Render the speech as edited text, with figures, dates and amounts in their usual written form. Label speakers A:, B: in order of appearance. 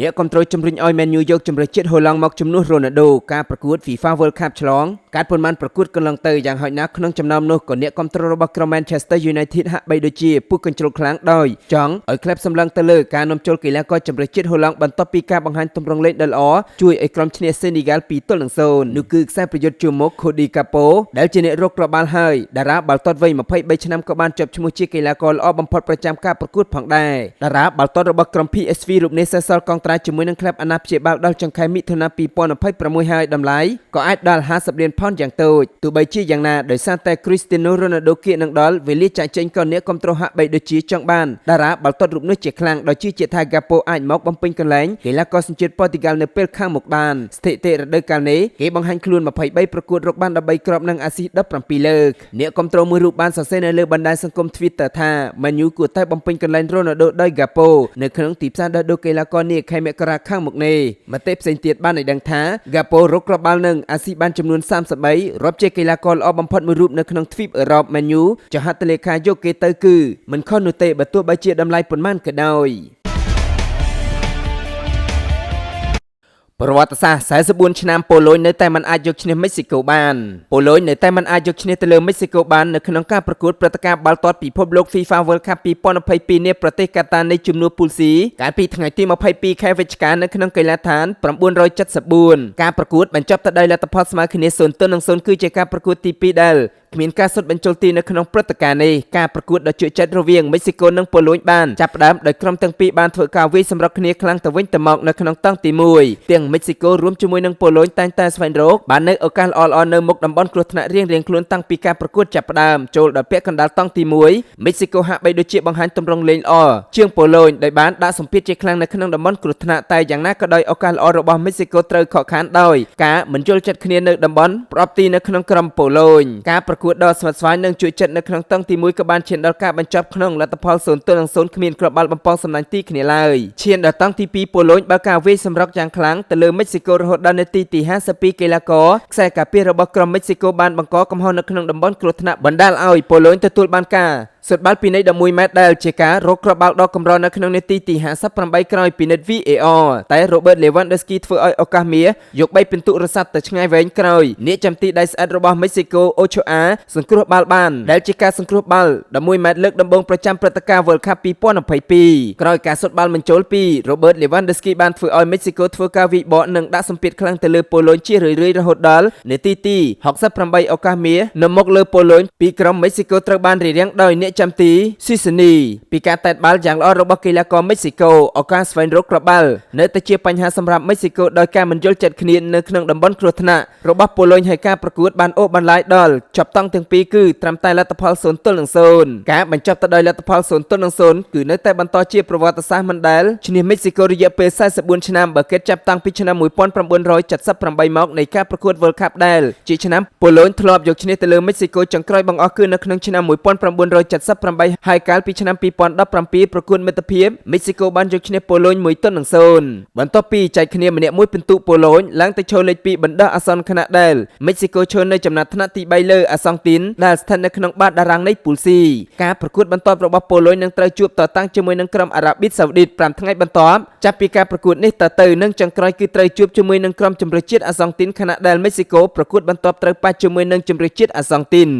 A: អ្នកគ្រប់គ្រងជំរុញឲ្យ Man U យកជំរឿជាតិហូឡង់មកជំនួស Ronaldo ការប្រកួត FIFA World Cup ឆ្លងការប៉ុន្មានប្រកួតកន្លងទៅយ៉ាងហោចណាស់ក្នុងចំណោមនោះក៏អ្នកគ្រប់គ្រងរបស់ក្រុម Manchester United ហាក់បីដូចជាពុះកញ្ជ្រោលខ្លាំងដោយចង់ឲ្យក្លឹបសម្លឹងទៅលើការនាំចូលកីឡាករជំរឿជាតិហូឡង់បន្ទាប់ពីការបង្ហាញទម្រង់លេងដ៏ល្អជួយឲ្យក្រុមឈ្នះ Senegal 2-0 នោះគឺខ្សែប្រយុទ្ធជួរមុខ Cody Gakpo ដែលជាអ្នករកគ្រាប់បាល់ហើយតារាបាល់ទាត់វ័យ23ឆ្នាំក៏បានជាប់ឈ្មោះជាកីឡាករល្អបំផុតប្រចាំការប្រកួតផងដែរតារាបាល់ទាត់របស់ក្រុម PSV រូបនេះសេសសល់កងត្រាជាមួយនឹងក្លឹបអាណាព្យាបាលដល់ចុងខែមិថុនា2026ហើយតម្លៃក៏អាចដល់50លានផុនយ៉ាងតូចទោះបីជាយ៉ាងណាដោយសារតែ Cristiano Ronaldo គៀកនឹងដល់វេលាចាក់ចេញក៏អ្នកគ្រប់គ្រងហាក់បីដូចជាចង់បានតារាបាល់ទាត់រូបនេះជាខ្លាំងដោយជឿជាក់ថា Gakpo អាចមកបំពេញកន្លែងកីឡាករសញ្ជាតិប៉ូទុយហ្គាល់នៅពេលខាងមុខបានស្ថិតិរដូវកាលនេះគេបង្ហាញខ្លួន23ប្រកួតរកបាន13គ្រាប់និងអាស៊ី17លើកអ្នកគ្រប់គ្រងមួយរូបបានសរសេរនៅលើបណ្ដាញសង្គម Twitter ថា Man U គួរតែបំពេញកន្លែង Ronaldo ដោយ Gakpo នៅក្នុងទីផ្សារដោះដូរកីឡាករនាខែមករាខាងមុខនេះមតិផ្សេងទៀតបានឲ្យដឹងថា Gakpo រកគ្រាប់បាល់នឹងអាស៊ីបានចំនួន33រាប់ជាកីឡាករល្អបំផុតមួយរូបនៅក្នុងទ្វីបអឺរ៉ុប Man U ចុះហត្ថលេខាយកគេទៅគឺមិនខុសនោះទេបើទោះបីជាតម្លៃប៉ុន្មានក៏ដោយប្រវត្តិសាស្ត្រ44ឆ្នាំប៉ូឡូញនៅតែមិនអាចយកឈ្នះមិចស៊ីកូបានប៉ូឡូញនៅតែមិនអាចយកឈ្នះទៅលើមិចស៊ីកូបាននៅក្នុងការប្រកួតព្រឹត្តិការណ៍បាល់ទាត់ពិភពលោក FIFA World Cup 2022នាប្រទេសកាតានៃជំនួសពូល C កាលពីថ្ងៃទី22ខែវិច្ឆិកានៅក្នុងកីឡដ្ឋាន974ការប្រកួតបញ្ចប់ទៅដោយលទ្ធផលស្មើគ្នា0-0គឺជាការប្រកួតទី2ដែលគ្មានការសុទ្ធបញ្ចូលទីនៅក្នុងព្រឹត្តិការណ៍នេះការប្រកួតដ៏ជក់ចិត្តរវាងមិចស៊ីកូនិងប៉ូឡូញបានចាប់ផ្ដើមដោយក្រុមទាំងពីរបានធ្វើការវាយសម្រុកគ្នាខ្លាំងទៅវិញទៅមកនៅក្នុងតង់ទី1ទាំងមិចស៊ីកូរួមជាមួយនឹងប៉ូឡូញតែងតែស្វែងរកបាននៅឱកាសល្អៗនៅមុខតំបន់គ្រោះថ្នាក់រៀងៗខ្លួនតាំងពីការប្រកួតចាប់ផ្ដើមចូលដល់ពាក់កណ្ដាលតង់ទី1មិចស៊ីកូហាក់បីដូចជាបង្ហាញទម្រង់លេងល្អជាងប៉ូឡូញដោយបានដាក់សម្ពាធជាខ្លាំងនៅក្នុងតំបន់គ្រោះថ្នាក់តែយ៉ាងណាក៏ដោយឱកាសល្អរបស់មិចស៊ីកូត្រូវខកខានដោយការមិនយល់ចិត្តគ្នានៅតំបន់ប្រអប់ទីនៅក្នុងក្រុមប៉ូឡូញការប្រកួតដ៏ស្វិតស្វាញនិងជួយចិត្តនៅក្នុងតង់ទី1ក៏បានឈានដល់ការបញ្ចប់ក្នុងលទ្ធផល0-0គ្មានគ្រាប់បាល់បំពងសំណាញ់ទីគ្នាឡើយឈានដល់តង់ទី2ប៉ូឡូញបើកការវាយសម្រុកយ៉ាងខ្លាំងទៅលើមិចស៊ីកូរហូតដល់នាទីទី52កីឡាករខ្សែការពាររបស់ក្រុមមិចស៊ីកូបានបង្កកំហុសនៅក្នុងតំបន់គ្រោះថ្នាក់បណ្ដាលឲ្យប៉ូឡូញទទួលបានការសុទ្ធបាល់ពីនៃ11ម៉ែត្រដែលជាការរកគ្រាប់បាល់ដ៏កម្រនៅក្នុងនាទីទី58ក្រោយពិនិត្យ VAR តែ Robert Lewandowski ធ្វើឲ្យឱកាសមាសយក3ពិន្ទុរស័ព្ទទៅឆ្ងាយវែងក្រោយអ្នកចាំទីដៃស្អិតរបស់ Mexico Ochoa សង្គ្រោះបាល់បានដែលជាការសង្គ្រោះបាល់11ម៉ែត្រលើកដំបូងប្រចាំព្រឹត្តិការណ៍ World Cup 2022ក្រោយការសុទ្ធបាល់បញ្ចូលពី Robert Lewandowski បានធ្វើឲ្យ Mexico ធ្វើការវាយបកនិងដាក់សម្ពាធខ្លាំងទៅលើប៉ូឡូញជារឿយៗរហូតដល់នាទីទី68ឱកាសមាសនៅមុខលើប៉ូឡូញពីក្រុម Mexico ត្រូវបានរារាំងដោយអ្នកចាំទីស៊ីសនីពីការតែតបាល់យ៉ាងល្អរបស់កីឡាករមិចស៊ីកូឱកាសស្វែងរកគ្រាប់បាល់នៅតែជាបញ្ហាសម្រាប់មិចស៊ីកូដោយការមិនយល់ចិត្តគ្នានៅក្នុងតំបន់គ្រោះថ្នាក់របស់ប៉ូឡូញហើយការប្រកួតបានអូសបន្លាយដល់ចប់តង់ទាំងពីរគឺត្រឹមតែលទ្ធផល0-0ការបញ្ចប់ទៅដោយលទ្ធផល0-0គឺនៅតែបន្តជាប្រវត្តិសាស្ត្រមិនដែលឈ្នះមិចស៊ីកូរយៈពេល44ឆ្នាំបើគេចាប់តាំងពីឆ្នាំ1978មកនៃការប្រកួត World Cup ដែលជាឆ្នាំប៉ូឡូញធ្លាប់យកឈ្នះទៅលើមិចស៊ីកូចុងក្រោយបង្អស់គឺនៅក្នុងឆ្នាំ1978ហើយកាលពីឆ្នាំ2017ប្រកួតមិត្តភាពមិចស៊ីកូបានយកឈ្នះប៉ូឡូញ1-0បន្ទាប់ពីចែកគ្នាម្នាក់មួយពិន្ទុប៉ូឡូញឡើងទៅឈរលេខ2បណ្ដោះអាសន្នខណៈដែលមិចស៊ីកូឈរនៅចំណាត់ថ្នាក់ទី3លើអាសង់ទីនដែលស្ថិតនៅក្នុងបាតតារាងនៃពូល C ការប្រកួតបន្ទាប់របស់ប៉ូឡូញនឹងត្រូវជួបតតាំងជាមួយនឹងក្រុមអារ៉ាប៊ីសាអូឌីត5ថ្ងៃបន្ទាប់ចាប់ពីការប្រកួតនេះទៅនឹងចុងក្រោយគឺត្រូវជួបជាមួយនឹងក្រុមជម្រើសជាតិអាសង់ទីនខណៈដែលមិចស៊ីកូប្រកួតបន្ទាប់ត្រូវប៉ះជាមួយនឹងជម្រើសជាតិអាសង់ទីន